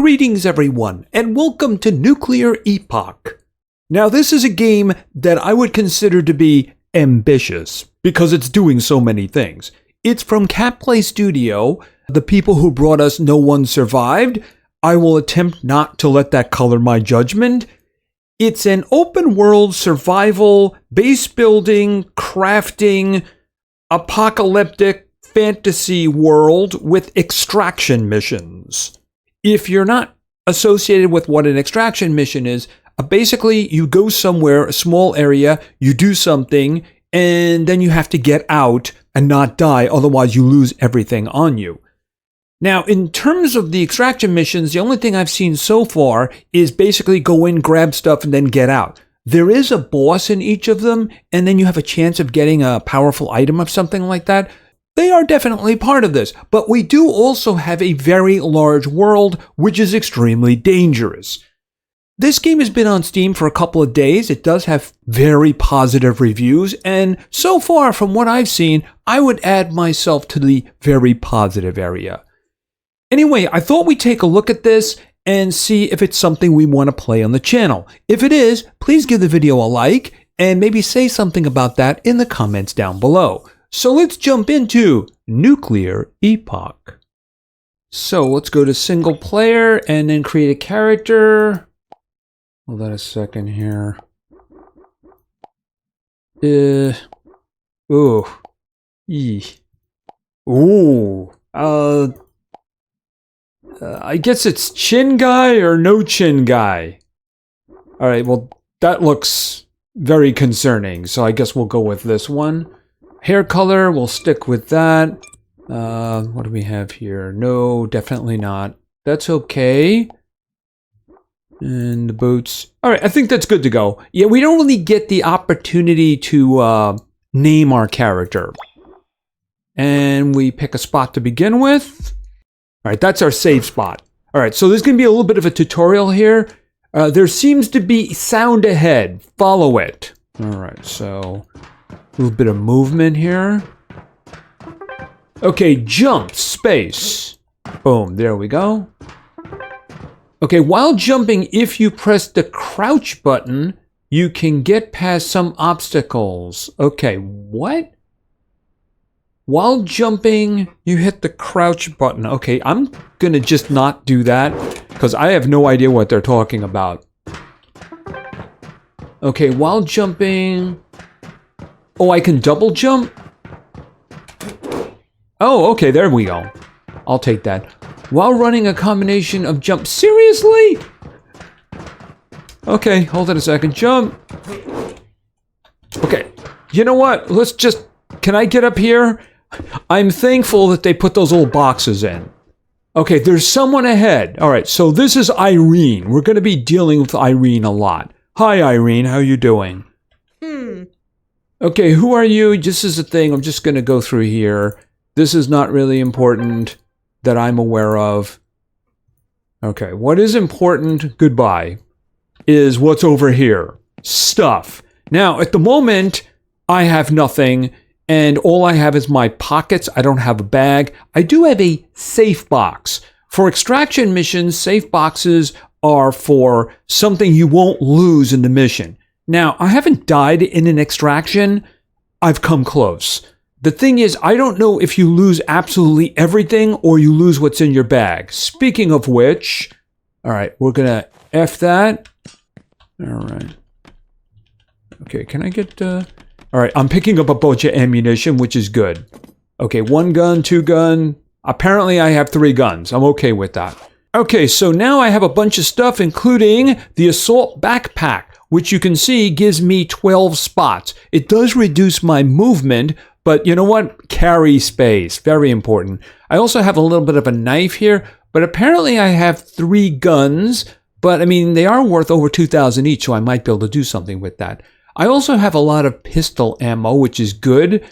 Greetings everyone, and welcome to Nuclear Epoch. Now this is a game that I would consider to be ambitious, because it's doing so many things. It's from Cat Play Studio, the people who brought us No One Survived. I will attempt not to let that color my judgment. It's an open world survival, base building, crafting, apocalyptic fantasy world with extraction missions. If you're not associated with what an extraction mission is, basically you go somewhere, a small area, you do something, and then you have to get out and not die, otherwise you lose everything on you. Now, in terms of the extraction missions, the only thing I've seen so far is basically go in, grab stuff, and then get out. There is a boss in each of them, and then you have a chance of getting a powerful item of something like that. They are definitely part of this, but we do also have a very large world, which is extremely dangerous. This game has been on Steam for a couple of days. It does have very positive reviews, and so far from what I've seen, I would add myself to the very positive area. Anyway, I thought we'd take a look at this and see if it's something we want to play on the channel. If it is, please give the video a like and maybe say something about that in the comments down below. So let's jump into Nuclear Epoch. So let's go to single player and then create a character. Hold on a second here. I guess it's chin guy or no chin guy. All right, well, that looks very concerning, so I guess we'll go with this one. Hair color, we'll stick with that. What do we have here? No, definitely not. That's okay. And the boots. All right, I think that's good to go. Yeah, we don't really get the opportunity to name our character. And we pick a spot to begin with. All right, that's our save spot. All right, so there's going to be a little bit of a tutorial here. There seems to be sound ahead. Follow it. All right, so a little bit of movement here. Okay, jump, space. Boom, there we go. Okay, while jumping, if you press the crouch button, you can get past some obstacles. Okay, what? While jumping, you hit the crouch button. Okay, I'm gonna just not do that because I have no idea what they're talking about. Okay, while jumping... Oh, I can double jump? Oh, okay, there we go. I'll take that. While running a combination of jump... Seriously? Okay, hold on a second. Jump. Okay, you know what? Let's just... Can I get up here? I'm thankful that they put those little boxes in. Okay, there's someone ahead. All right, so this is Irene. We're going to be dealing with Irene a lot. Hi, Irene. How you doing? Okay, who are you? This is the thing. I'm just going to go through here. This is not really important that I'm aware of. Okay, what is important, goodbye, is what's over here. Stuff. Now, at the moment, I have nothing, and all I have is my pockets. I don't have a bag. I do have a safe box. For extraction missions, safe boxes are for something you won't lose in the mission. Now, I haven't died in an extraction. I've come close. The thing is, I don't know if you lose absolutely everything or you lose what's in your bag. Speaking of which, all right, we're going to F that. All right. Okay, can I get... All right, I'm picking up a bunch of ammunition, which is good. Okay, 1 gun, 2 gun. Apparently, I have 3 guns. I'm okay with that. Okay, so now I have a bunch of stuff, including the assault backpack, which you can see gives me 12 spots. It does reduce my movement, but you know what? Carry space. Very important. I also have a little bit of a knife here, but apparently I have 3 guns, but I mean, they are worth over 2,000 each, so I might be able to do something with that. I also have a lot of pistol ammo, which is good.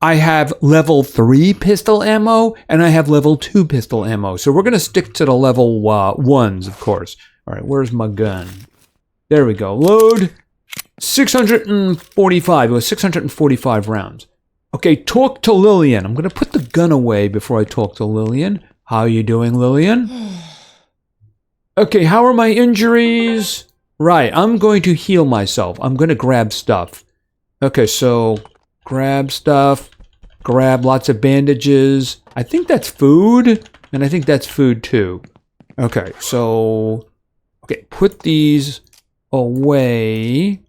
I have level 3 pistol ammo, and I have level 2 pistol ammo. So we're going to stick to the level 1s, of course. All right, where's my gun? There we go. Load. 645. It was 645 rounds. Okay, talk to Lillian. I'm going to put the gun away before I talk to Lillian. How are you doing, Lillian? Okay, how are my injuries? Right, I'm going to heal myself. I'm going to grab stuff. Okay, so grab stuff. Grab lots of bandages. I think that's food. And I think that's food too. Okay, so... Okay, put these away.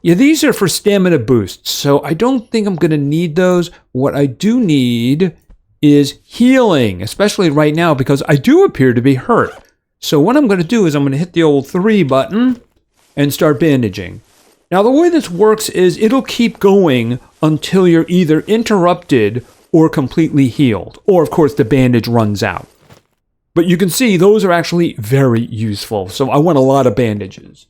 Yeah, these are for stamina boosts. So I don't think I'm going to need those. What I do need is healing. Especially right now because I do appear to be hurt. So what I'm going to do is I'm going to hit the old 3 button and start bandaging. Now the way this works is it'll keep going until you're either interrupted or completely healed. Or of course the bandage runs out. But you can see those are actually very useful. So I want a lot of bandages.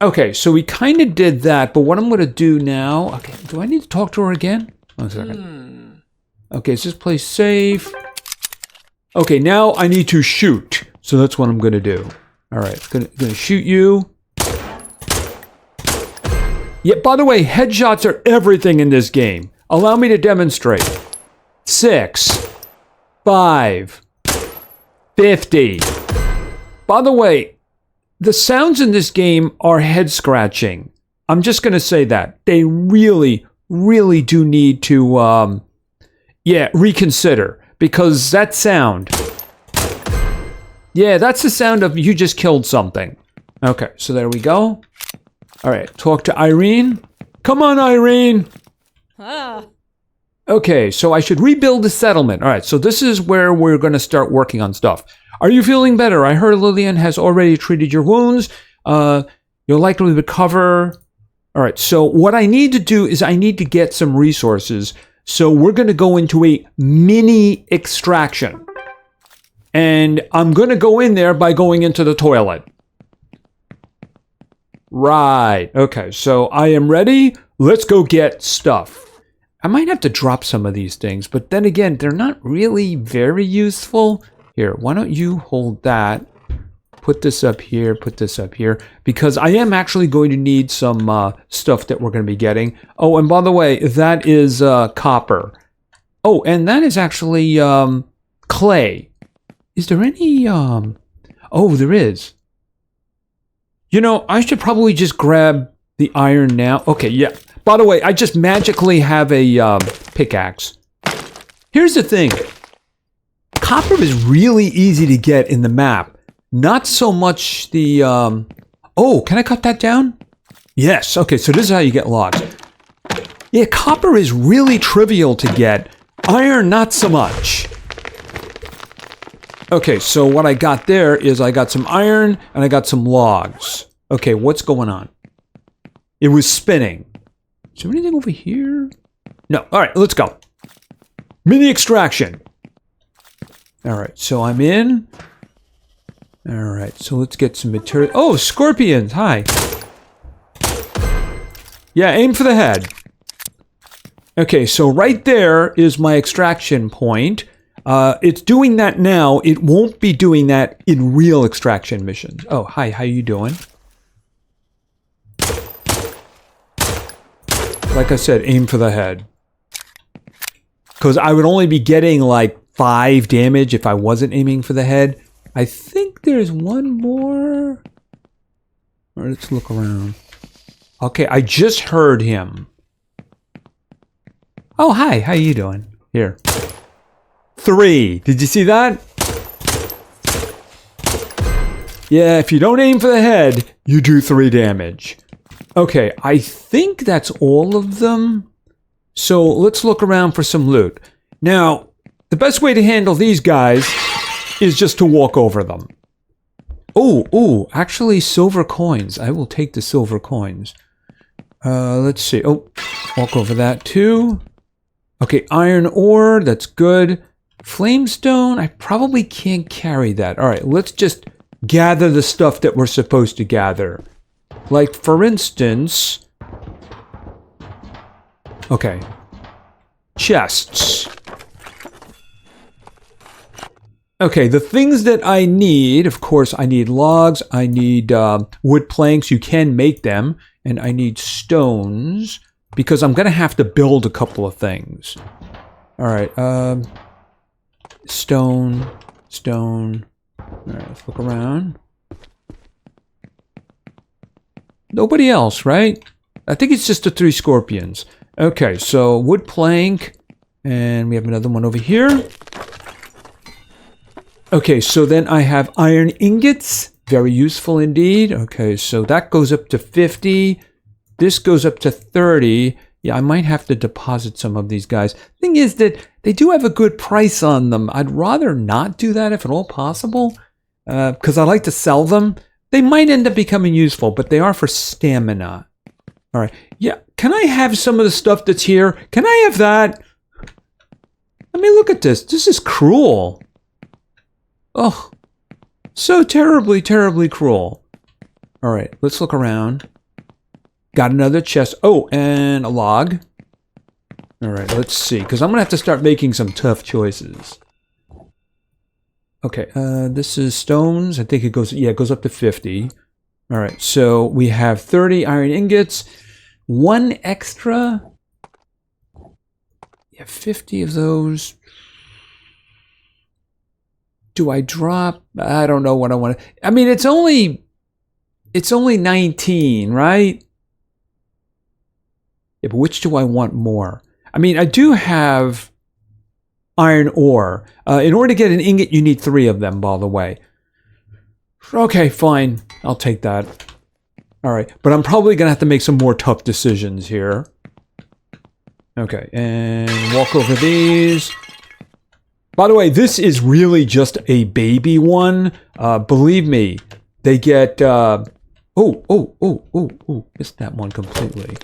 Okay, so we kind of did that. But what I'm going to do now... Okay, do I need to talk to her again? 1 second. Okay, is this place safe? Okay, now I need to shoot. So that's what I'm going to do. All right, going to shoot you. Yeah, by the way, headshots are everything in this game. Allow me to demonstrate. 6, 5, 50. By the way, the sounds in this game are head scratching. I'm just going to say that. They really, really do need to, reconsider. Because that sound... Yeah, that's the sound of you just killed something. Okay, so there we go. All right, talk to Irene. Come on, Irene. Okay, so I should rebuild the settlement. All right, so this is where we're going to start working on stuff. Are you feeling better? I heard Lillian has already treated your wounds. You'll likely recover. All right, so what I need to do is I need to get some resources. So we're going to go into a mini extraction. And I'm going to go in there by going into the toilet. Right. Okay, so I am ready. Let's go get stuff. I might have to drop some of these things, but then again, they're not really very useful. Here, why don't you hold that? Put this up here, put this up here, because I am actually going to need some stuff that we're going to be getting. Oh, and by the way, that is copper. Oh, and that is actually clay. Is there any, oh, there is. You know, I should probably just grab the iron now. Okay, yeah. By the way, I just magically have a pickaxe. Here's the thing. Copper is really easy to get in the map. Not so much the, oh, can I cut that down? Yes, okay, so this is how you get logs. Yeah, copper is really trivial to get. Iron, not so much. Okay, so what I got there is I got some iron and I got some logs. Okay, what's going on? It was spinning. Is there anything over here? No. All right, let's go. Mini extraction. All right, so I'm in. All right, so let's get some material. Oh, scorpions. Hi. Yeah, aim for the head. Okay, so right there is my extraction point. It's doing that now. It won't be doing that in real extraction missions. Oh, hi. How you doing? Like I said, aim for the head. Because I would only be getting like 5 damage if I wasn't aiming for the head. I think there's one more. Let's look around. Okay, I just heard him. Oh, hi. How you doing? Here. 3. Did you see that? Yeah, if you don't aim for the head, you do 3 damage. Okay, I think that's all of them. So let's look around for some loot. Now, the best way to handle these guys is just to walk over them. Oh, actually silver coins. I will take the silver coins. Let's see. Oh, walk over that too. Okay, iron ore, that's good. Flamestone, I probably can't carry that. All right, let's just gather the stuff that we're supposed to gather. Like, for instance... Okay. Chests. Okay, the things that I need, of course, I need logs, I need wood planks, you can make them, and I need stones, because I'm going to have to build a couple of things. All right, stone. All right, let's look around. Nobody else, right? I think it's just the 3 scorpions. Okay, so wood plank. And we have another one over here. Okay, so then I have iron ingots. Very useful indeed. Okay, so that goes up to 50. This goes up to 30. Yeah, I might have to deposit some of these guys. Thing is that they do have a good price on them. I'd rather not do that if at all possible. Because I like to sell them. They might end up becoming useful, but they are for stamina. All right. Yeah, can I have some of the stuff that's here? Can I have that? I mean, look at this. This is cruel. Oh, so terribly, terribly cruel. All right, let's look around. Got another chest. Oh, and a log. All right, let's see, because I'm going to have to start making some tough choices. Okay, this is stones. I think it goes, yeah, it goes up to 50. All right, so we have 30 iron ingots. 1 extra. Yeah, 50 of those. Do I drop? I don't know what I want to. I mean, it's only 19, right? Yeah, but which do I want more? I mean, I do have iron ore. In order to get an ingot, you need 3 of them, by the way. Okay, fine. I'll take that. All right, but I'm probably going to have to make some more tough decisions here. Okay, and walk over these. By the way, this is really just a baby one. Believe me, they get... missed that one completely.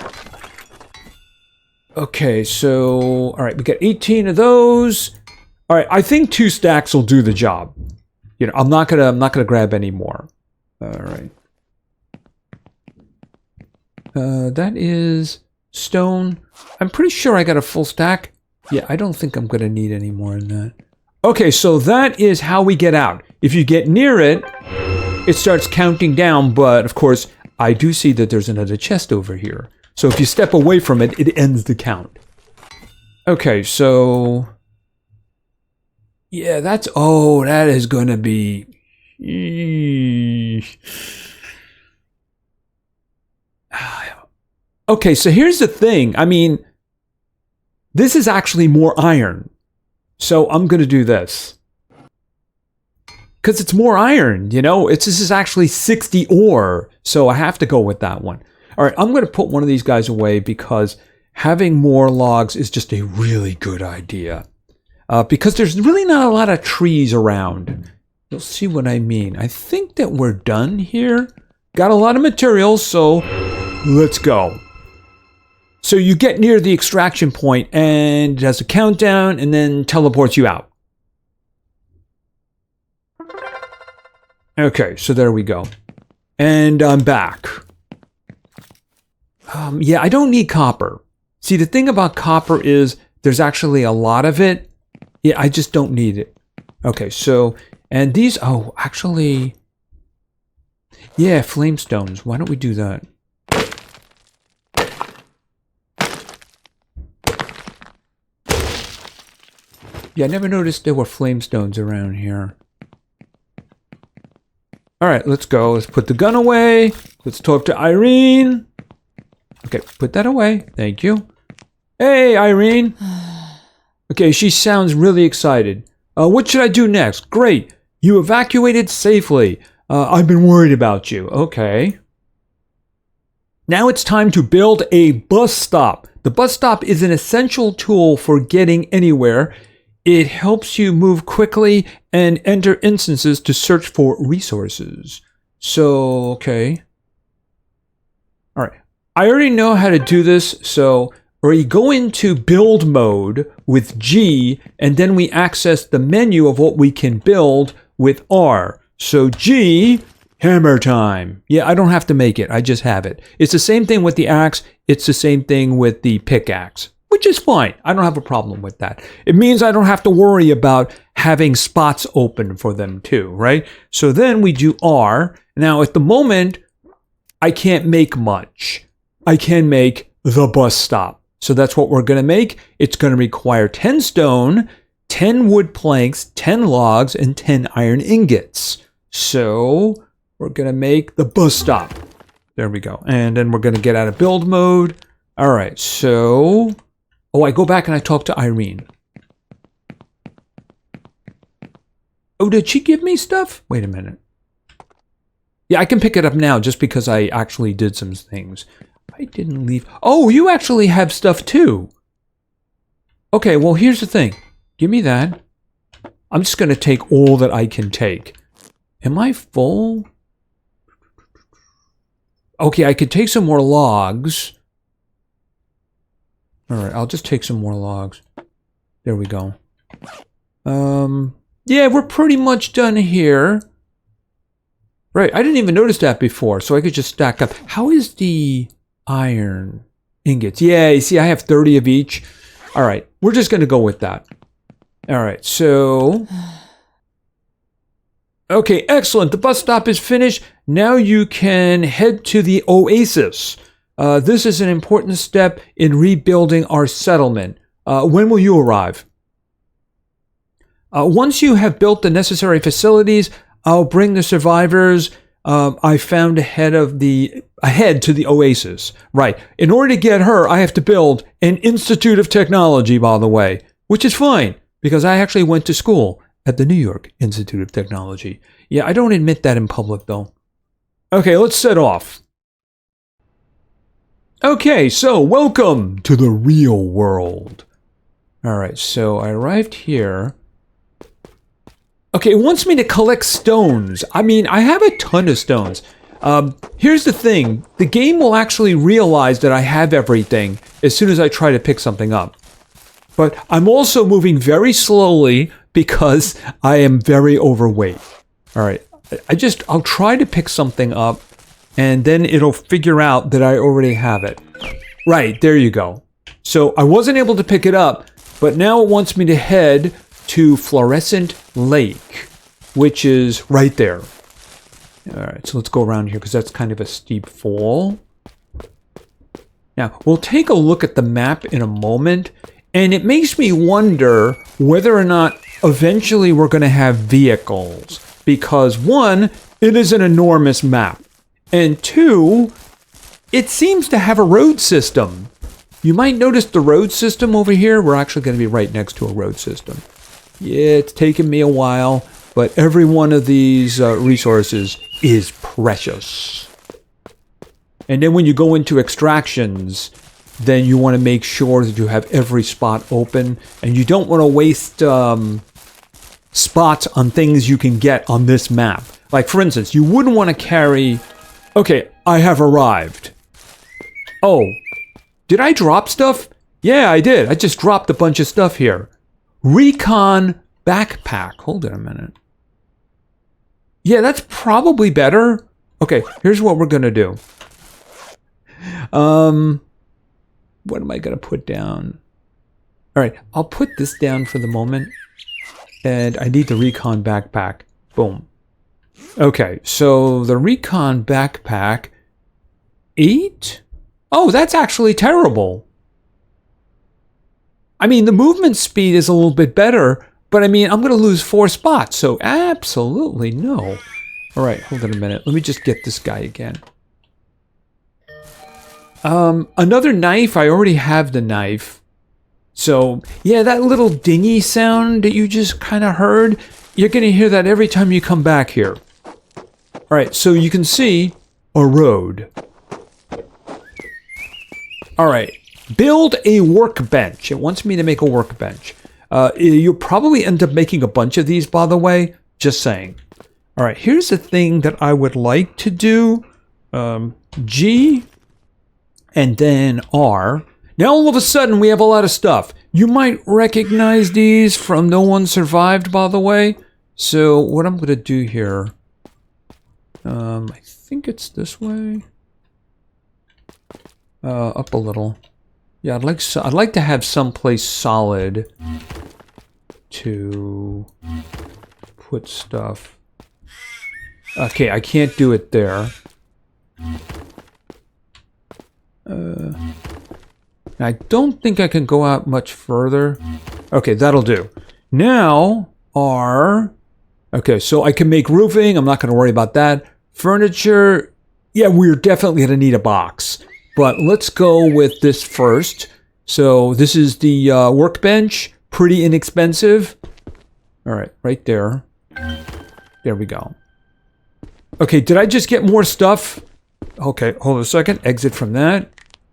Okay, so... All right, we got 18 of those. All right, I think 2 stacks will do the job. You know, I'm not gonna grab any more. All right. That is stone. I'm pretty sure I got a full stack. Yeah, I don't think I'm going to need any more than that. Okay, so that is how we get out. If you get near it, it starts counting down, but of course, I do see that there's another chest over here. So if you step away from it, it ends the count. Okay, so... Yeah, that's... Oh, that is going to be... Okay, so here's the thing. I mean... This is actually more iron. So I'm going to do this. Because it's more iron, you know? This is actually 60 ore. So I have to go with that one. All right, I'm going to put one of these guys away because having more logs is just a really good idea. Because there's really not a lot of trees around. You'll see what I mean. I think that we're done here. Got a lot of materials, so let's go. So you get near the extraction point and it has a countdown and then teleports you out. Okay, so there we go. And I'm back. Yeah, I don't need copper. See, the thing about copper is there's actually a lot of it. Yeah, I just don't need it. Okay, so, and these, oh, actually, yeah, flame stones. Why don't we do that? Yeah, I never noticed there were flame stones around here. All right, let's go. Let's put the gun away. Let's talk to Irene. Okay, put that away. Thank you. Hey, Irene. Okay, she sounds really excited. What should I do next? Great. You evacuated safely. I've been worried about you. Okay. Now it's time to build a bus stop. The bus stop is an essential tool for getting anywhere. It helps you move quickly and enter instances to search for resources. So, okay. All right. I already know how to do this, so we go into build mode with G, and then we access the menu of what we can build with R. So G, hammer time. Yeah, I don't have to make it. I just have it. It's the same thing with the axe. It's the same thing with the pickaxe, which is fine. I don't have a problem with that. It means I don't have to worry about having spots open for them too, right? So then we do R. Now at the moment, I can't make much. I can make the bus stop. So that's what we're going to make. It's going to require 10 stone. 10 wood planks, 10 logs, and 10 iron ingots. So we're going to make the bus stop. There we go. And then we're going to get out of build mode. All right, so... Oh, I go back and I talk to Irene. Oh, did she give me stuff? Wait a minute. Yeah, I can pick it up now just because I actually did some things. I didn't leave. Oh, you actually have stuff too. Okay, well, here's the thing. Give me that. I'm just going to take all that I can take. Am I full? Okay, I could take some more logs. All right, I'll just take some more logs. There we go. Yeah, we're pretty much done here. Right, I didn't even notice that before, so I could just stack up. How is the iron ingots? Yeah, you see, I have 30 of each. All right, we're just going to go with that. All right, so... Okay, excellent. The bus stop is finished. Now you can head to the oasis. This is an important step in rebuilding our settlement. When will you arrive? Once you have built the necessary facilities, I'll bring the survivors I found ahead to the oasis. Right. In order to get her, I have to build an Institute of Technology, by the way, which is fine because I actually went to school at the New York Institute of Technology. Yeah, I don't admit that in public, though. Okay, let's set off. Okay, so welcome to the real world. All right, so I arrived here. Okay, it wants me to collect stones. I mean, I have a ton of stones. Here's the thing. The game will actually realize that I have everything as soon as I try to pick something up. But I'm also moving very slowly because I am very overweight. All right, I'll try to pick something up and then it'll figure out that I already have it. Right, there you go. So I wasn't able to pick it up, but now it wants me to head to Fluorescent Lake, which is right there. All right, so let's go around here because that's kind of a steep fall. Now, we'll take a look at the map in a moment, and it makes me wonder whether or not eventually we're going to have vehicles. Because one, it is an enormous map. And two, it seems to have a road system. You might notice the road system over here. We're actually going to be right next to a road system. Yeah, it's taken me a while, but every one of these resources is precious. And then when you go into extractions, then you want to make sure that you have every spot open, and you don't want to waste spots on things you can get on this map. Like, for instance, you wouldn't want to carry... Okay, I have arrived. Oh, did I drop stuff? Yeah, I did. I just dropped a bunch of stuff here. Recon backpack. Hold on a minute. Yeah, that's probably better. Okay, here's what we're going to do. What am I going to put down? All right, I'll put this down for the moment. And I need the recon backpack. Boom. Okay, so the recon backpack... 8? Oh, that's actually terrible. I mean, the movement speed is a little bit better, but I mean, I'm going to lose 4 spots, so absolutely no. All right, hold on a minute. Let me just get this guy again. Another knife. I already have the knife. So, yeah, that little dingy sound that you just kind of heard, you're going to hear that every time you come back here. All right, so you can see a road. All right, build a workbench. It wants me to make a workbench. You'll probably end up making a bunch of these, by the way. Just saying. All right, here's the thing that I would like to do. G and then R. Now all of a sudden we have a lot of stuff. You might recognize these from No One Survived, by the way. So what I'm going to do here, I think it's this way. Up a little. Yeah, I'd like to have someplace solid to put stuff. Okay, I can't do it there. I don't think I can go out much further. Okay, that'll do. Now are... Okay, so I can make roofing. I'm not going to worry about that. Furniture. Yeah, we're definitely going to need a box. But let's go with this first. So this is the workbench. Pretty inexpensive. All right, right there. There we go. Okay, did I just get more stuff? Okay, hold on a second. Exit from that.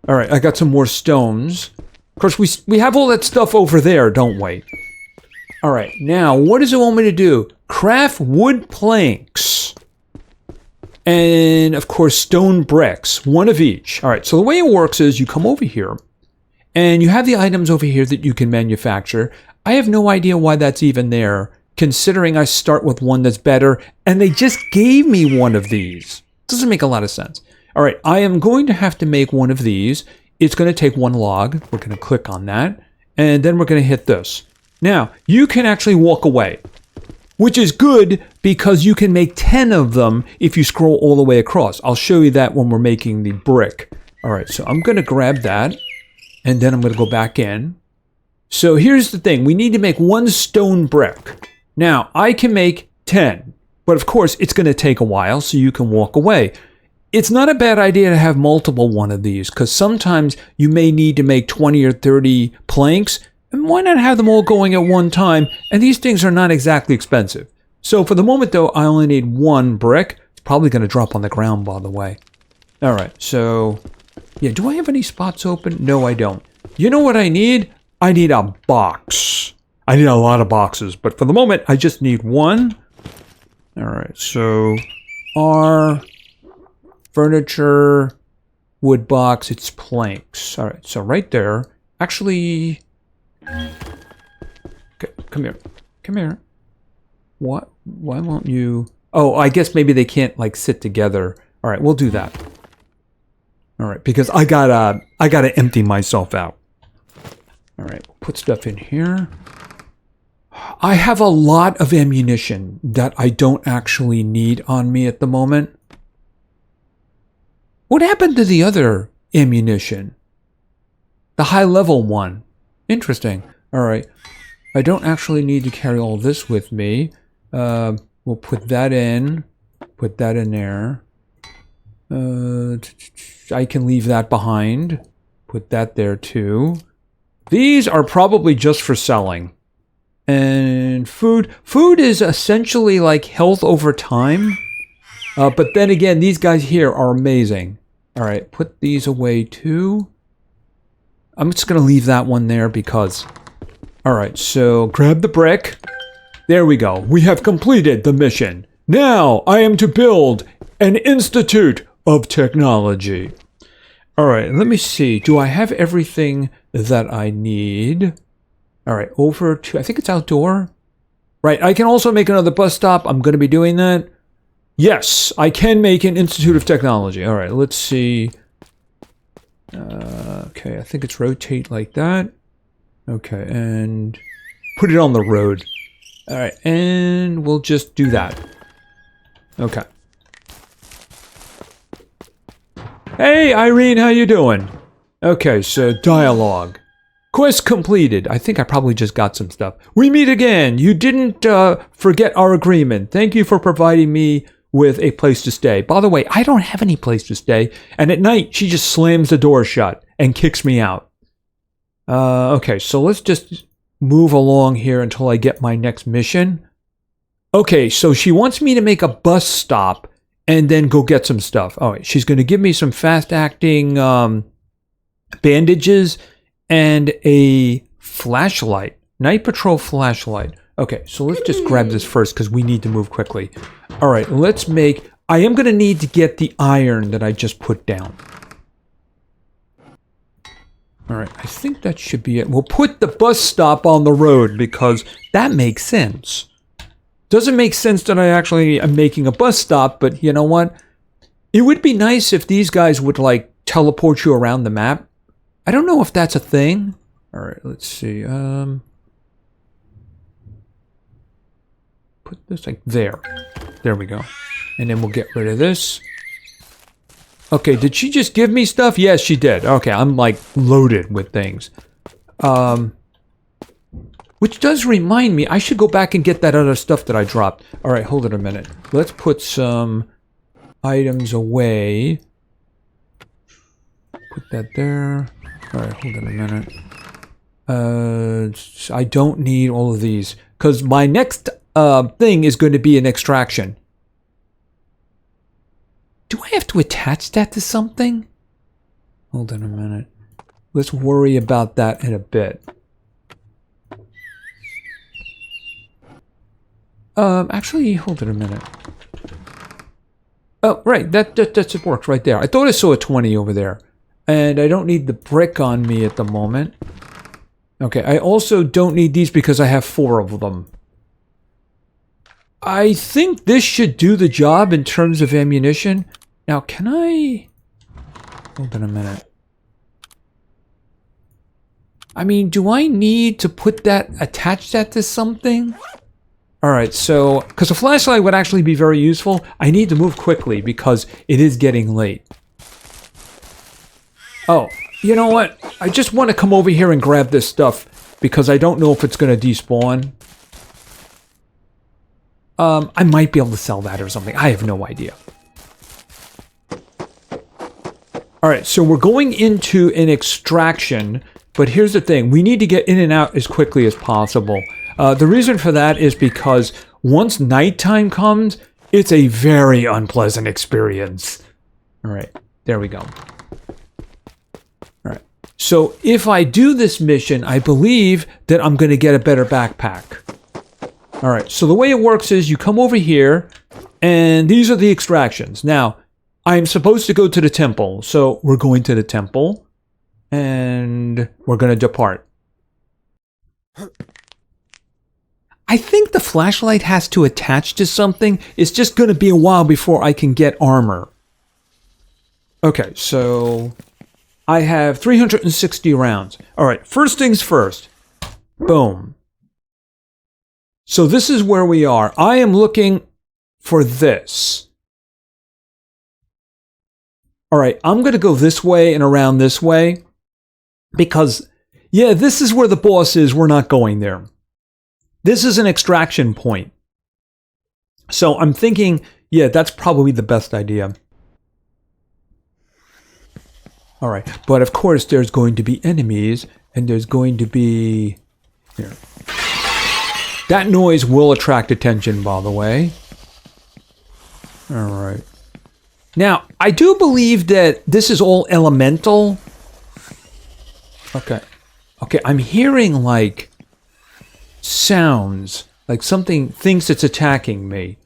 All right, I got some more stones. Of course, we have all that stuff over there, don't we? All right, now, what does it want me to do? Craft wood planks. And, of course, stone bricks. One of each. All right, so the way it works is you come over here, and you have the items over here that you can manufacture. I have no idea why that's even there, considering I start with one that's better, and they just gave me one of these. Doesn't make a lot of sense. All right, I am going to have to make one of these. It's going to take one log. We're going to click on that, and then we're going to hit this. Now, you can actually walk away, which is good because you can make 10 of them if you scroll all the way across. I'll show you that when we're making the brick. All right, so I'm going to grab that, and then I'm going to go back in. So here's the thing. We need to make one stone brick. Now, I can make 10, but of course, it's going to take a while, so you can walk away. It's not a bad idea to have multiple one of these, because sometimes you may need to make 20 or 30 planks, and why not have them all going at one time? And these things are not exactly expensive. So for the moment, though, I only need one brick. It's probably going to drop on the ground, by the way. All right, so... Yeah, do I have any spots open? No, I don't. You know what I need? I need a box. I need a lot of boxes, but for the moment, I just need one. All right, so... R... Furniture... Wood box, it's planks. All right, so right there... Actually... Okay, come here. Come here. What? Why won't you... Oh, I guess maybe they can't, like, sit together. All right, we'll do that. All right, because I gotta empty myself out. All right, put stuff in here. I have a lot of ammunition that I don't actually need on me at the moment. What happened to the other ammunition? The high-level one. Interesting. All right. I don't actually need to carry all this with me. We'll put that in. Put that in there. I can leave that behind. Put that there too. These are probably just for selling. And food. Food is essentially like health over time. But then again, these guys here are amazing. All right. Put these away too. I'm just going to leave that one there because... All right, so grab the brick. There we go. We have completed the mission. Now I am to build an Institute of Technology. All right, let me see. Do I have everything that I need? All right, over to... I think it's outdoor. Right, I can also make another bus stop. I'm going to be doing that. Yes, I can make an Institute of Technology. All right, let's see... okay, I think it's rotate like that. Okay, and put it on the road. All right, and we'll just do that. Okay. Hey, Irene, how you doing? Okay, so dialogue. Quest completed. I think I probably just got some stuff. We meet again. You didn't forget our agreement. Thank you for providing me with a place to stay. By the way, I don't have any place to stay. And at night, she just slams the door shut and kicks me out. Okay, so let's just move along here until I get my next mission. Okay, so she wants me to make a bus stop and then go get some stuff. All right, she's going to give me some fast-acting bandages and a flashlight. Night patrol flashlight. Okay, so let's just grab this first because we need to move quickly. All right, let's make... I am going to need to get the iron that I just put down. All right, I think that should be it. We'll put the bus stop on the road because that makes sense. Doesn't make sense that I actually am making a bus stop, but you know what? It would be nice if these guys would, like, teleport you around the map. I don't know if that's a thing. All right, let's see. Put this like there. There we go. And then we'll get rid of this. Okay, did she just give me stuff? Yes, she did. Okay, I'm like loaded with things. Which does remind me, I should go back and get that other stuff that I dropped. All right, hold it a minute. Let's put some items away. Put that there. All right, hold it a minute. I don't need all of these because my next thing is going to be an extraction. Do I have to attach that to something? Hold on a minute. Let's worry about that in a bit. Actually, hold it a minute. Oh, right, that just works right there. I thought I saw a 20 over there. And I don't need the brick on me at the moment. Okay, I also don't need these because I have 4 of them. I think this should do the job in terms of ammunition. Now, can I... Hold on a minute. I mean, do I need to put that, attach that to something? Alright, so, because a flashlight would actually be very useful, I need to move quickly because it is getting late. Oh, you know what? I just want to come over here and grab this stuff because I don't know if it's going to despawn. I might be able to sell that or something. I have no idea. Alright, so we're going into an extraction, but here's the thing. We need to get in and out as quickly as possible. The reason for that is because once nighttime comes, it's a very unpleasant experience. Alright, there we go. Alright, so if I do this mission, I believe that I'm going to get a better backpack. Alright, so the way it works is you come over here, and these are the extractions. Now, I'm supposed to go to the temple, so we're going to the temple, and we're going to depart. I think the flashlight has to attach to something. It's just going to be a while before I can get armor. Okay, so I have 360 rounds. Alright, first things first. Boom. So this is where we are. I am looking for this. Alright, I'm going to go this way and around this way. Because, yeah, this is where the boss is. We're not going there. This is an extraction point. So I'm thinking, yeah, that's probably the best idea. Alright, but of course there's going to be enemies, and there's going to be... Here. That noise will attract attention, by the way. Alright. Now, I do believe that this is all elemental. Okay. Okay, I'm hearing, like, sounds. Like something thinks it's attacking me.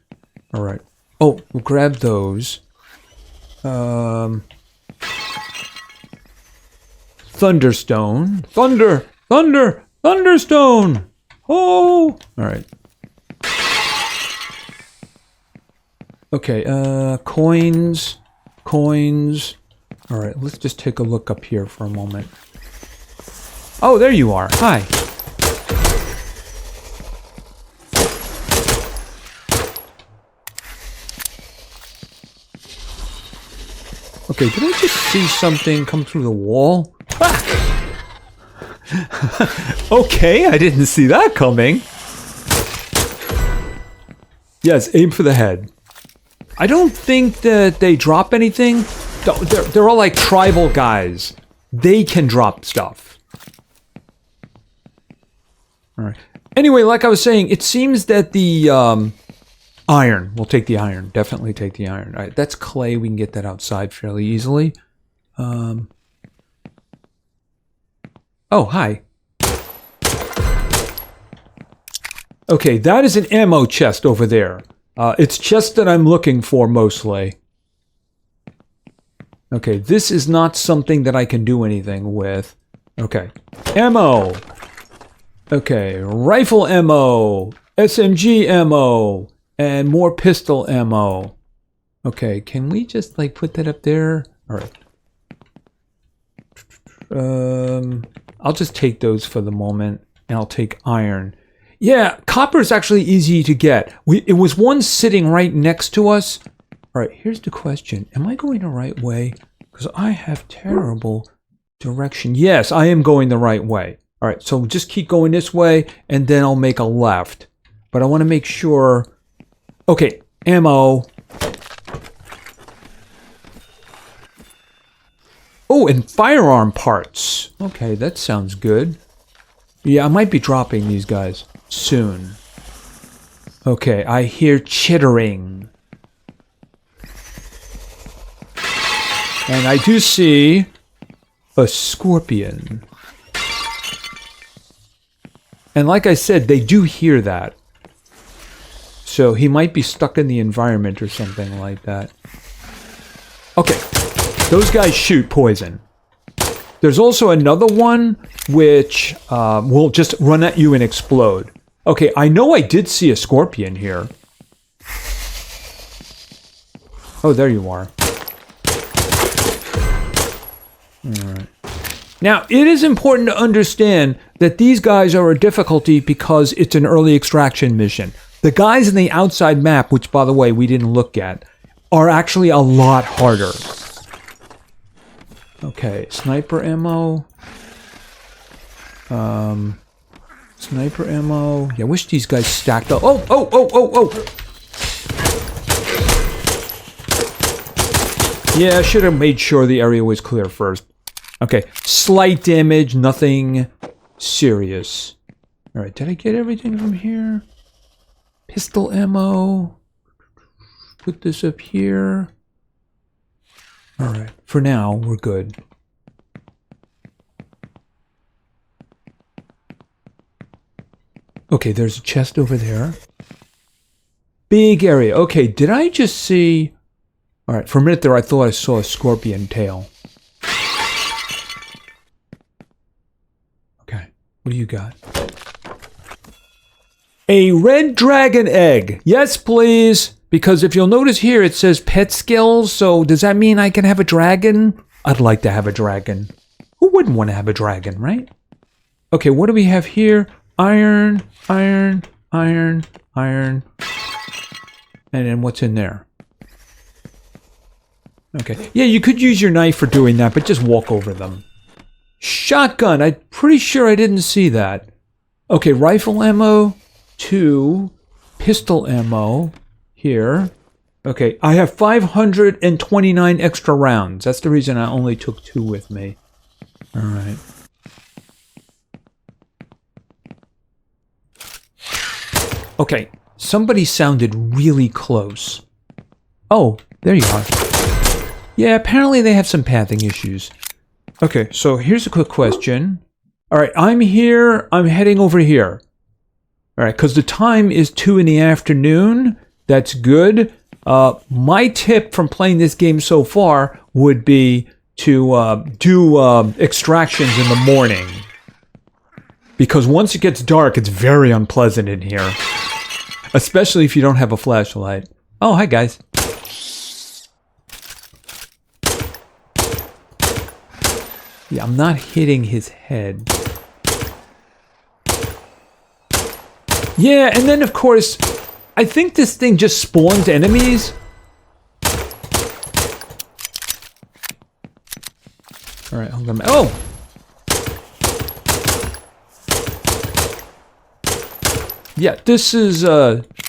Alright. Oh, we'll grab those. Thunderstone. Thunderstone! Oh! Alright. Okay, coins. Alright, let's just take a look up here for a moment. Oh, there you are. Hi. Okay, did I just see something come through the wall? Ah! Okay, I didn't see that coming. Yes, aim for the head. I don't think that they drop anything. They're all like tribal guys. They can drop stuff. Alright. Anyway, like I was saying, it seems that the iron. We'll take the iron. Definitely take the iron. Alright, that's clay. We can get that outside fairly easily. Oh, hi. Okay, that is an ammo chest over there. It's chest that I'm looking for mostly. Okay, this is not something that I can do anything with. Okay, ammo. Okay, rifle ammo, SMG ammo, and more pistol ammo. Okay, can we just like put that up there? All right. I'll just take those for the moment, and I'll take iron. Yeah, copper is actually easy to get. It was one sitting right next to us. All right, here's the question. Am I going the right way? Because I have terrible direction. Yes, I am going the right way. All right, so just keep going this way, and then I'll make a left. But I want to make sure... Okay, ammo. Oh, and firearm parts. Okay, that sounds good. Yeah, I might be dropping these guys soon. Okay, I hear chittering. And I do see a scorpion. And like I said, they do hear that. So he might be stuck in the environment or something like that. Okay, those guys shoot poison. There's also another one which will just run at you and explode. Okay, I know I did see a scorpion here. Oh, there you are. Alright. Now, it is important to understand that these guys are a difficulty because it's an early extraction mission. The guys in the outside map, which, by the way, we didn't look at, are actually a lot harder. Okay, sniper ammo. Sniper ammo. Yeah, I wish these guys stacked up. Oh, oh, oh, oh, oh! Yeah, I should have made sure the area was clear first. Okay, slight damage, nothing serious. Alright, did I get everything from here? Pistol ammo. Put this up here. Alright, for now, we're good. Okay, there's a chest over there. Big area. Okay, did I just see... Alright, for a minute there I thought I saw a scorpion tail. Okay, what do you got? A red dragon egg. Yes, please. Because if you'll notice here, it says pet skills. So does that mean I can have a dragon? I'd like to have a dragon. Who wouldn't want to have a dragon, right? Okay, what do we have here? Iron, iron, iron, iron. And then what's in there? Okay. Yeah, you could use your knife for doing that, but just walk over them. Shotgun. I'm pretty sure I didn't see that. Okay, rifle ammo. 2. Pistol ammo. Here. Okay, I have 529 extra rounds. That's the reason I only took 2 with me. Alright. Okay, somebody sounded really close. Oh, there you are. Yeah, apparently they have some pathing issues. Okay, so here's a quick question. Alright, I'm here. I'm heading over here. Alright, because the time is 2 in the afternoon. That's good. My tip from playing this game so far would be to do extractions in the morning. Because once it gets dark, it's very unpleasant in here. Especially if you don't have a flashlight. Oh, hi guys. Yeah, I'm not hitting his head. Yeah, and then of course, I think this thing just spawns enemies. Alright, hold on. Oh! Yeah, this is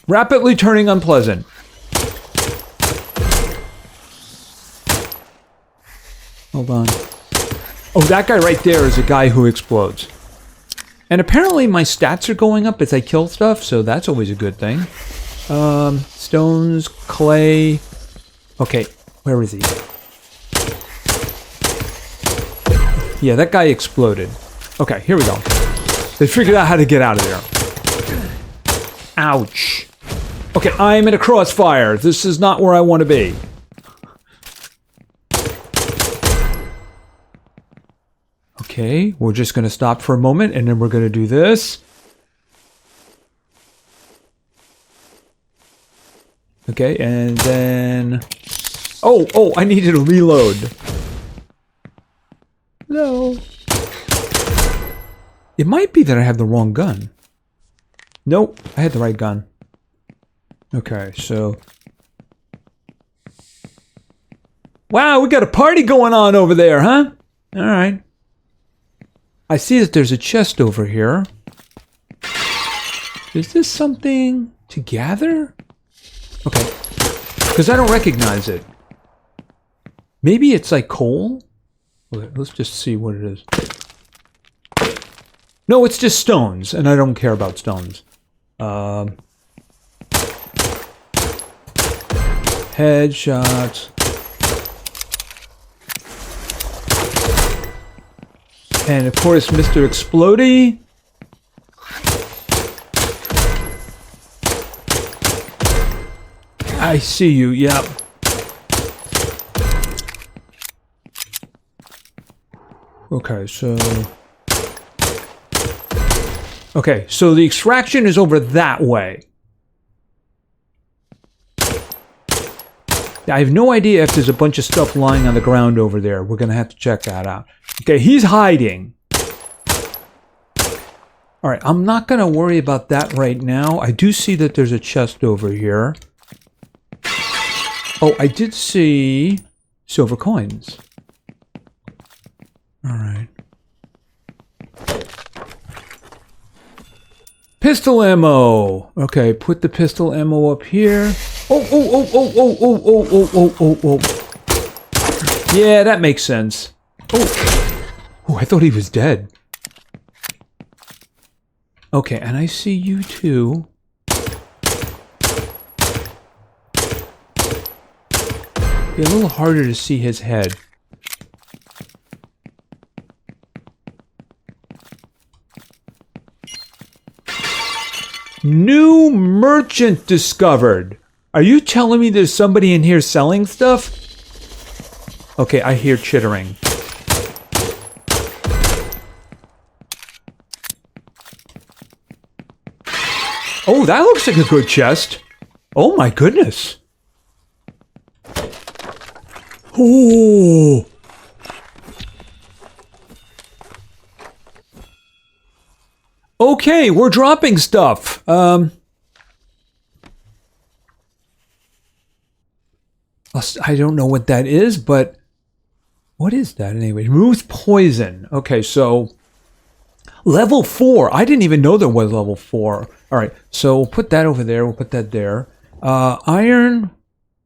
rapidly turning unpleasant. Hold on. Oh, that guy right there is a guy who explodes. And apparently my stats are going up as I kill stuff, so that's always a good thing. Stones, clay. Okay, where is he? Yeah, that guy exploded. Okay, here we go. They figured out how to get out of there. Ouch. Okay, I'm in a crossfire. This is not where I want to be. Okay, we're just going to stop for a moment, and then we're going to do this. Okay, and then... Oh, I needed to reload. No. It might be that I have the wrong gun. Nope, I had the right gun. Okay, so... Wow, we got a party going on over there, huh? Alright. I see that there's a chest over here. Is this something to gather? Okay. Because I don't recognize it. Maybe it's like coal? Let's just see what it is. No, it's just stones, and I don't care about stones. Headshots. And of course, Mr. Explodey. I see you, yep. Okay, so... Okay, so the extraction is over that way. I have no idea if there's a bunch of stuff lying on the ground over there. We're going to have to check that out. Okay, he's hiding. All right, I'm not going to worry about that right now. I do see that there's a chest over here. Oh, I did see silver coins. All right. Pistol ammo. Okay, put the pistol ammo up here. Oh. Yeah, that makes sense. Oh, I thought he was dead. Okay, and I see you too. Be a little harder to see his head. New merchant discovered. Are you telling me there's somebody in here selling stuff? Okay, I hear chittering. Oh, that looks like a good chest. Oh my goodness. Oh. Okay, we're dropping stuff. I don't know what that is, but what is that anyway? Removes poison. Okay, so level 4. I didn't even know there was level 4. All right, so we'll put that over there. We'll put that there. Iron.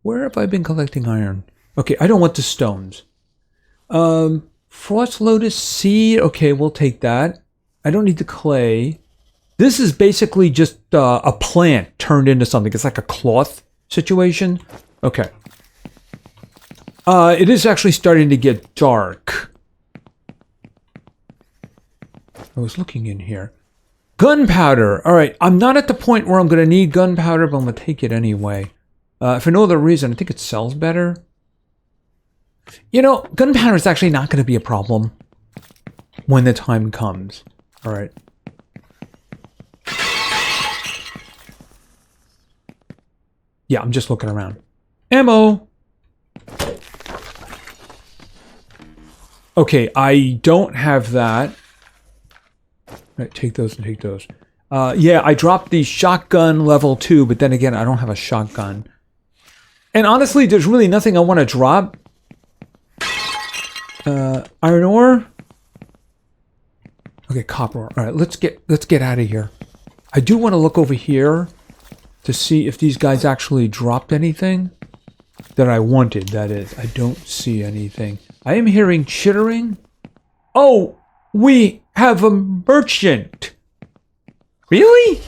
Where have I been collecting iron? Okay, I don't want the stones. Frost lotus seed. Okay, we'll take that. I don't need the clay. This is basically just a plant turned into something. It's like a cloth situation. Okay. It is actually starting to get dark. I was looking in here. Gunpowder. All right. I'm not at the point where I'm going to need gunpowder, but I'm going to take it anyway. For no other reason, I think it sells better. You know, gunpowder is actually not going to be a problem when the time comes. All right. Yeah, I'm just looking around. Ammo. Okay, I don't have that. All right, take those and take those. Yeah, I dropped the shotgun level 2, but then again, I don't have a shotgun. And honestly, there's really nothing I want to drop. Iron ore. Okay, copper ore. All right, let's get out of here. I do want to look over here to see if these guys actually dropped anything that I wanted. That is, I don't see anything. I am hearing chittering. Oh, we have a merchant. Really?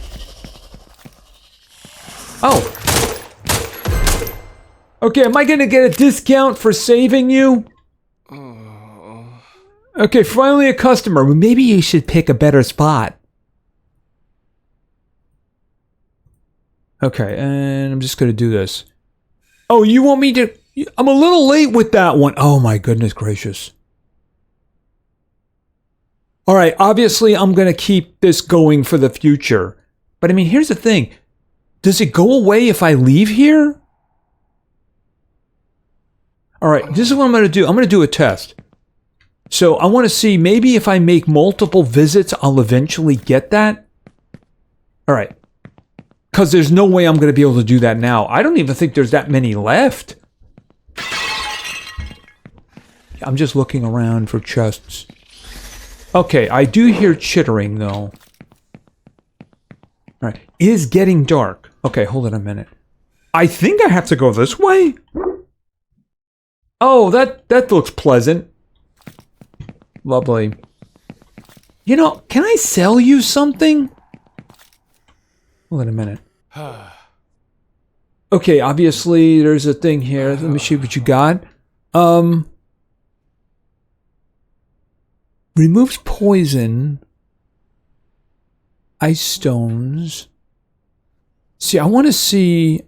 Oh. Okay, am I going to get a discount for saving you? Okay, finally a customer. Well, maybe you should pick a better spot. Okay, and I'm just going to do this. Oh, you want me to... I'm a little late with that one. Oh my goodness gracious. All right, obviously I'm going to keep this going for the future. But I mean, here's the thing. Does it go away if I leave here? All right, this is what I'm going to do. I'm going to do a test. So I want to see maybe if I make multiple visits, I'll eventually get that. All right. Because there's no way I'm going to be able to do that now. I don't even think there's that many left. I'm just looking around for chests. Okay, I do hear chittering, though. All right, it is getting dark. Okay, hold on a minute. I think I have to go this way. Oh, that looks pleasant. Lovely. You know, can I sell you something? Hold on a minute. Okay, obviously there's a thing here. Let me see what you got. Removes poison. Ice stones. See, I want to see...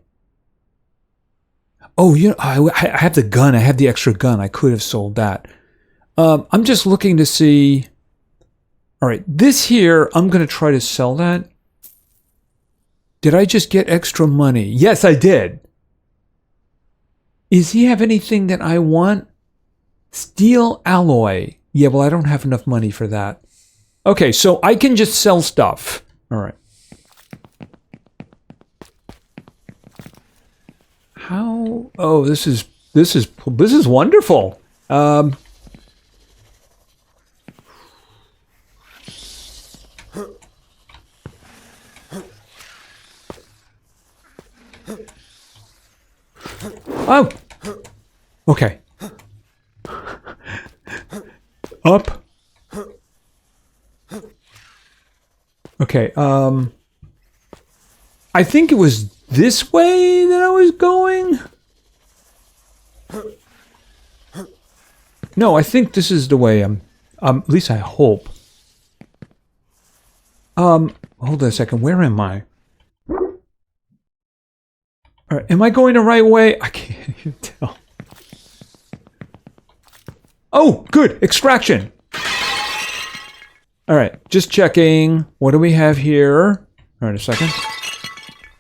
Oh, you know, I have the gun. I have the extra gun. I could have sold that. I'm just looking to see... All right, this here, I'm going to try to sell that. Did I just get extra money? Yes, I did. Does he have anything that I want? Steel alloy. Yeah, well, I don't have enough money for that. Okay, so I can just sell stuff. All right. How? Oh, this is wonderful. Oh. Okay. Up. Okay, I think it was this way that I was going. No, I think this is the way at least I hope. Hold on a second, where am I? All right, am I going the right way? I can't even tell. Oh, good, extraction. All right, just checking. What do we have here? All right, a second.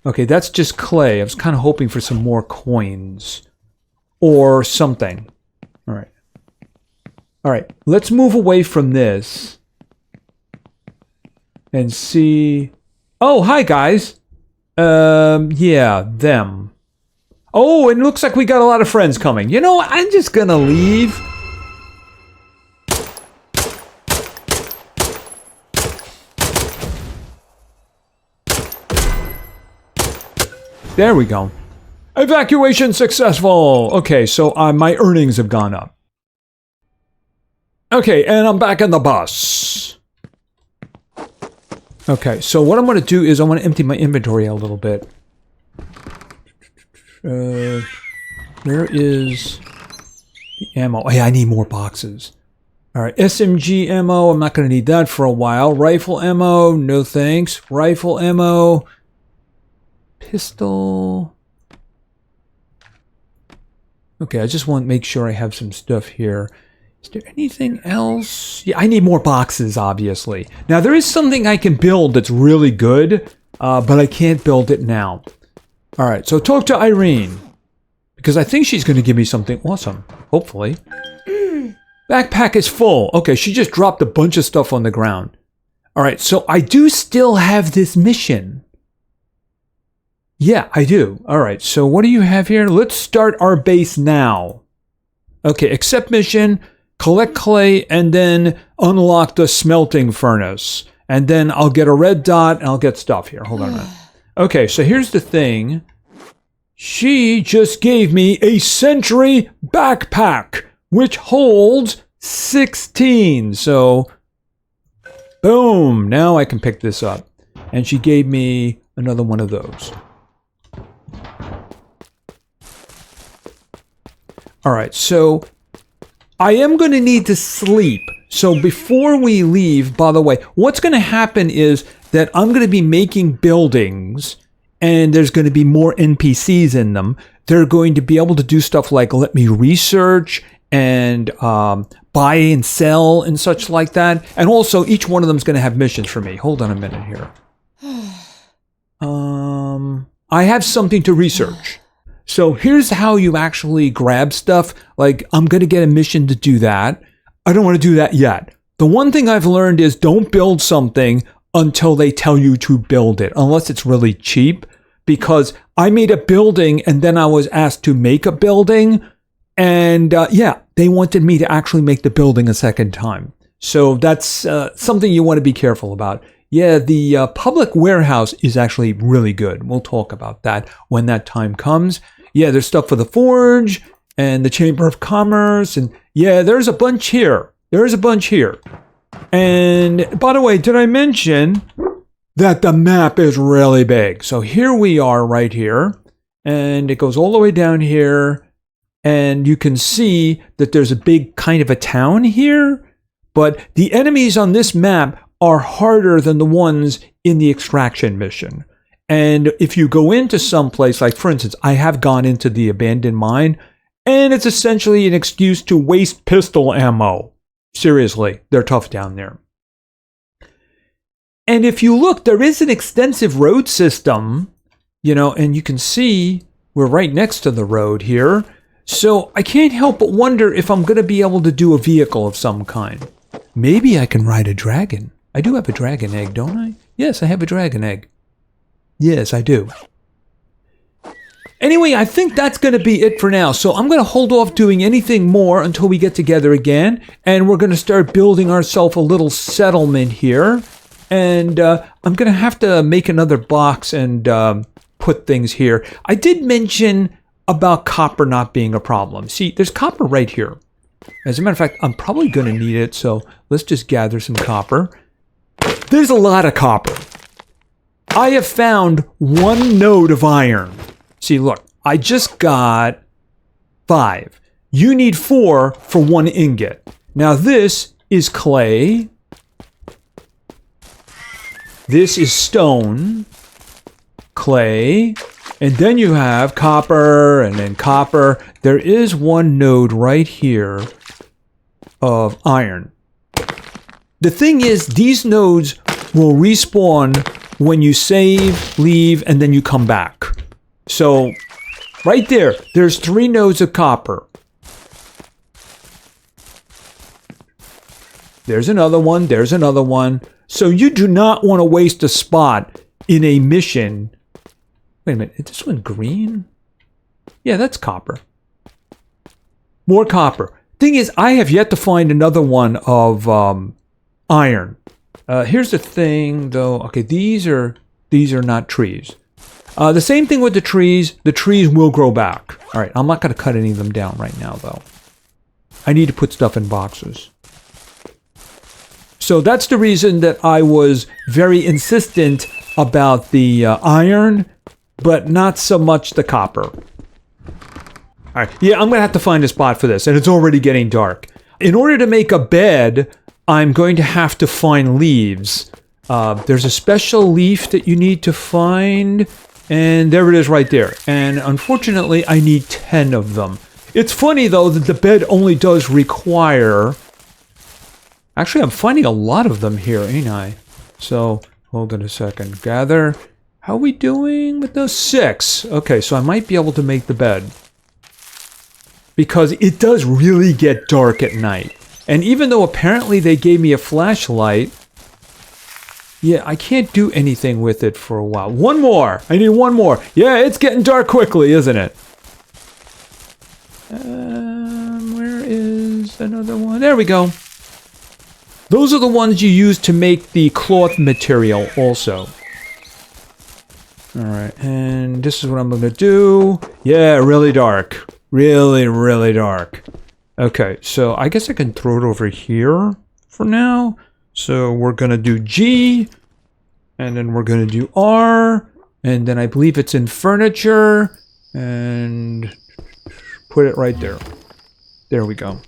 Okay, that's just clay. I was kind of hoping for some more coins or something. All right. All right, let's move away from this and see. Oh, hi guys. Yeah, them. Oh, and it looks like we got a lot of friends coming. You know, I'm just gonna leave. There we go. Evacuation successful. Okay, so my earnings have gone up. Okay, and I'm back in the bus. Okay, so what I'm going to do is I want to empty my inventory a little bit. Where is the ammo? Oh, yeah, I need more boxes. All right, SMG ammo. I'm not going to need that for a while. Rifle ammo. No thanks. Rifle ammo. Pistol. Okay, I just want to make sure I have some stuff here. Is there anything else? Yeah, I need more boxes, obviously. Now, there is something I can build that's really good, but I can't build it now. All right, so talk to Irene, because I think she's going to give me something awesome, hopefully. Backpack is full. Okay, she just dropped a bunch of stuff on the ground. All right, so I do still have this mission. Yeah, I do. All right, so what do you have here? Let's start our base now. Okay, accept mission, collect clay, and then unlock the smelting furnace. And then I'll get a red dot, and I'll get stuff here. Hold on a minute. Okay, so here's the thing. She just gave me a century backpack, which holds 16. So, boom, now I can pick this up. And she gave me another one of those. All right, so I am going to need to sleep. So before we leave, by the way, what's going to happen is that I'm going to be making buildings, and there's going to be more NPCs in them. They're going to be able to do stuff like let me research and buy and sell and such like that. And also, each one of them is going to have missions for me. Hold on a minute here. I have something to research. So here's how you actually grab stuff. Like, I'm going to get a mission to do that. I don't want to do that yet. The one thing I've learned is don't build something until they tell you to build it, unless it's really cheap. Because I made a building and then I was asked to make a building. And yeah, they wanted me to actually make the building a second time. So that's something you want to be careful about. Yeah, the public warehouse is actually really good. We'll talk about that when that time comes. Yeah, there's stuff for the Forge and the Chamber of Commerce. And yeah, there's a bunch here. There's a bunch here. And by the way, did I mention that the map is really big? So here we are right here. And it goes all the way down here. And you can see that there's a big kind of a town here. But the enemies on this map are harder than the ones in the extraction mission. And if you go into some place, like for instance, I have gone into the abandoned mine, and it's essentially an excuse to waste pistol ammo. Seriously, they're tough down there. And if you look, there is an extensive road system, you know, and you can see we're right next to the road here. So I can't help but wonder if I'm going to be able to do a vehicle of some kind. Maybe I can ride a dragon. I do have a dragon egg, don't I? Yes, I have a dragon egg. Yes, I do. Anyway, I think that's going to be it for now. So I'm going to hold off doing anything more until we get together again. And we're going to start building ourselves a little settlement here. And I'm going to have to make another box and put things here. I did mention about copper not being a problem. See, there's copper right here. As a matter of fact, I'm probably going to need it. So let's just gather some copper. There's a lot of copper. I have found 1 node of iron. See, look, I just got 5. You need 4 for 1 ingot. Now this is clay. This is stone, clay, and then you have copper and then copper. There is 1 node right here of iron. The thing is, these nodes will respawn when you save, leave, and then you come back. So, right there, there's 3 nodes of copper. There's another one, there's another one. So you do not want to waste a spot in a mission. Wait a minute, is this one green? Yeah, that's copper. More copper. Thing is, I have yet to find another one of iron. Here's the thing, though. Okay, these are not trees. The same thing with the trees. The trees will grow back. All right, I'm not going to cut any of them down right now, though. I need to put stuff in boxes. So that's the reason that I was very insistent about the iron, but not so much the copper. All right, yeah, I'm going to have to find a spot for this, and it's already getting dark. In order to make a bed, I'm going to have to find leaves. There's a special leaf that you need to find, and there it is right there. And unfortunately, I need 10 of them. It's funny, though, that the bed only does require... Actually, I'm finding a lot of them here, ain't I? So, hold on a second. Gather. How are we doing with those? 6. Okay, so I might be able to make the bed. Because it does really get dark at night. And even though apparently they gave me a flashlight, yeah, I can't do anything with it for a while. 1 more! I need 1 more. Yeah, it's getting dark quickly, isn't it? Where is another one? There we go. Those are the ones you use to make the cloth material also. Alright, and this is what I'm going to do. Yeah, really dark. Really, really dark. Okay, so I guess I can throw it over here for now. So we're going to do G, and then we're going to do R, and then I believe it's in furniture, and put it right there. There we go.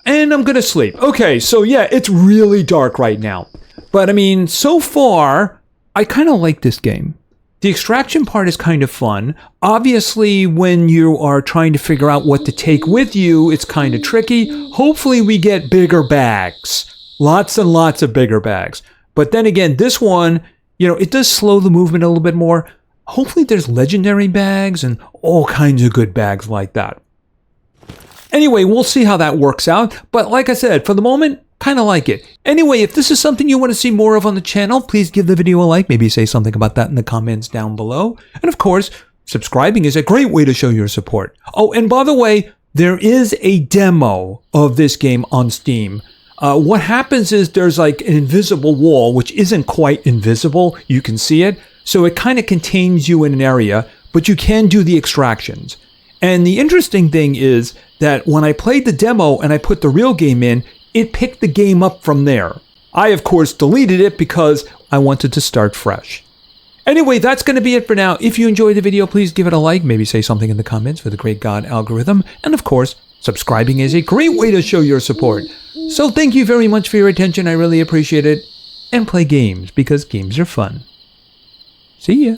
And I'm going to sleep. Okay, so yeah, it's really dark right now. But I mean, so far, I kind of like this game. The extraction part is kind of fun. Obviously, when you are trying to figure out what to take with you, it's kind of tricky. Hopefully, we get bigger bags. Lots and lots of bigger bags. But then again, this one, you know, it does slow the movement a little bit more. Hopefully, there's legendary bags and all kinds of good bags like that. Anyway, we'll see how that works out. But like I said, for the moment, kind of like it. Anyway, if this is something you want to see more of on the channel, please give the video a like. Maybe say something about that in the comments down below. And of course, subscribing is a great way to show your support. Oh, and by the way, there is a demo of this game on Steam. What happens is there's like an invisible wall, which isn't quite invisible. You can see it. So it kind of contains you in an area, but you can do the extractions. And the interesting thing is that when I played the demo and I put the real game in, it picked the game up from there. I, of course, deleted it because I wanted to start fresh. Anyway, that's going to be it for now. If you enjoyed the video, please give it a like. Maybe say something in the comments for the great God algorithm. And of course, subscribing is a great way to show your support. So thank you very much for your attention. I really appreciate it. And play games because games are fun. See ya.